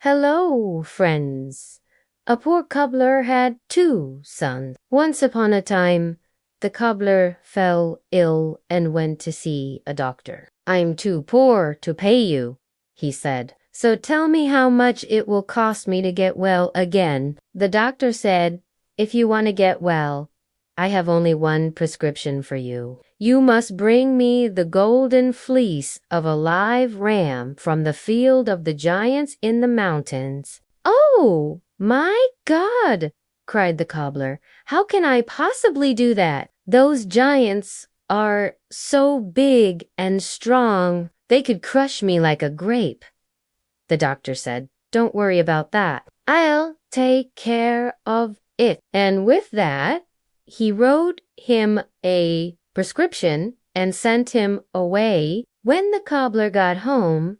Hello, friends. A poor cobbler had 2 sons. Once upon a time, the cobbler fell ill and went to see a doctor. "I'm too poor to pay you," he said, "so tell me how much it will cost me to get well again." The doctor said, "If you want to get well, I have only one prescription for you. You must bring me the golden fleece of a live ram from the field of the giants in the mountains." "Oh, my God!" cried the cobbler. "How can I possibly do that? Those giants are so big and strong, they could crush me like a grape." The doctor said, "Don't worry about that. I'll take care of it." And with that, he wrote him a prescription and sent him away. When the cobbler got home,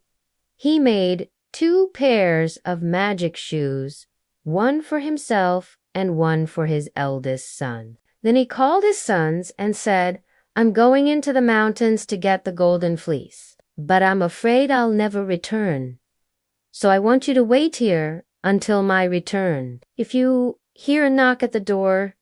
he made 2 pairs of magic shoes, one for himself and one for his eldest son. Then he called his sons and said, "I'm going into the mountains to get the golden fleece, but I'm afraid I'll never return. So I want you to wait here until my return. If you hear a knock at the door,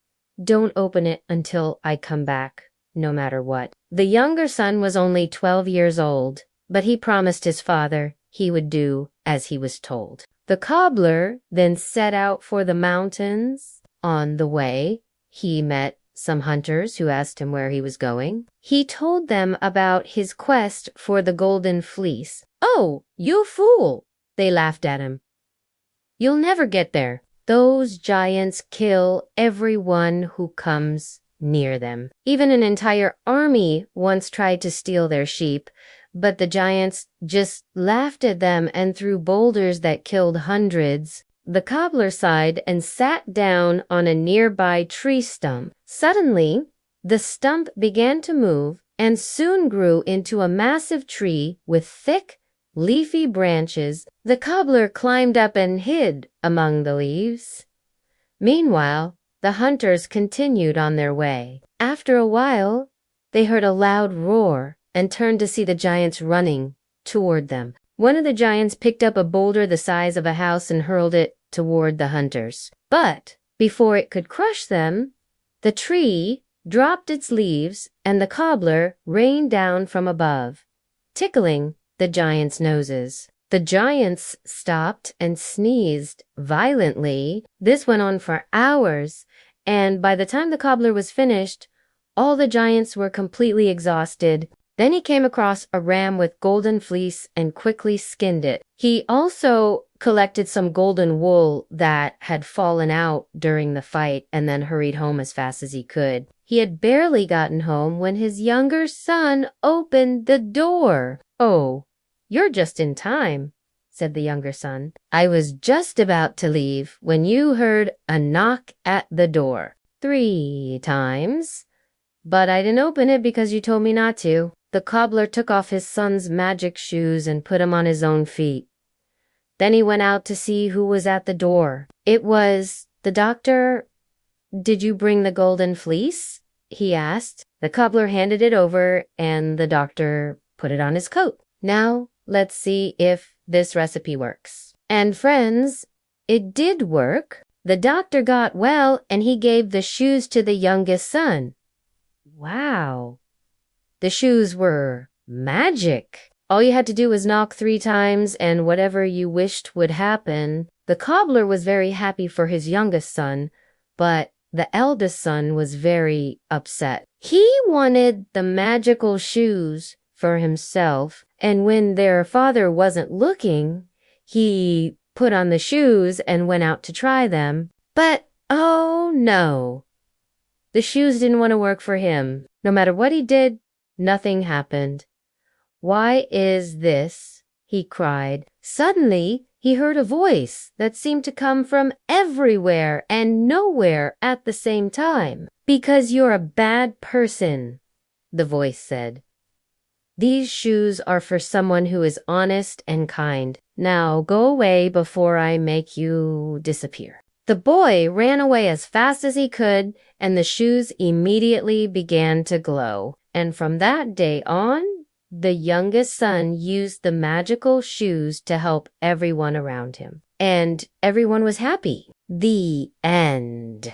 don't open it until I come back, no matter what." The younger son was only 12 years old, but he promised his father he would do as he was told. The cobbler then set out for the mountains. On the way, he met some hunters who asked him where he was going. He told them about his quest for the golden fleece. "Oh, you fool!" they laughed at him. "You'll never get there. Those giants kill everyone who comes near them. Even an entire army once tried to steal their sheep, but the giants just laughed at them and threw boulders that killed hundreds." The cobbler sighed and sat down on a nearby tree stump. Suddenly, the stump began to move and soon grew into a massive tree with thick, leafy branches. The cobbler climbed up and hid among the leaves. Meanwhile, the hunters continued on their way. After a while, they heard a loud roar and turned to see the giants running toward them. One of the giants picked up a boulder the size of a house and hurled it toward the hunters. But before it could crush them, the tree dropped its leaves and the cobbler rained down from above, tickling the giants' noses. The giants stopped and sneezed violently. This went on for hours, and by the time the cobbler was finished, all the giants were completely exhausted. Then he came across a ram with golden fleece and quickly skinned it. He also collected some golden wool that had fallen out during the fight and then hurried home as fast as he could. He had barely gotten home when his younger son opened the door. "Oh, you're just in time," said the younger son. "I was just about to leave when you heard a knock at the door 3 times, but I didn't open it because you told me not to." The cobbler took off his son's magic shoes and put them on his own feet. Then he went out to see who was at the door. It was the doctor. "Did you bring the golden fleece?" he asked. The cobbler handed it over and the doctor put it on his coat. "Now let's see if this recipe works." And friends, it did work. The doctor got well and he gave the shoes to the youngest son. Wow! The shoes were magic. All you had to do was knock 3 times and whatever you wished would happen. The cobbler was very happy for his youngest son, but the eldest son was very upset. He wanted the magical shoes for himself, and when their father wasn't looking, he put on the shoes and went out to try them. But oh no! The shoes didn't want to work for him. No matter what he did, nothing happened. "Why is this?" he cried. Suddenly, he heard a voice that seemed to come from everywhere and nowhere at the same time. "Because you're a bad person," the voice said. "These shoes are for someone who is honest and kind. Now go away before I make you disappear." The boy ran away as fast as he could, and the shoes immediately began to glow. And from that day on, the youngest son used the magical shoes to help everyone around him. and everyone was happy. The end.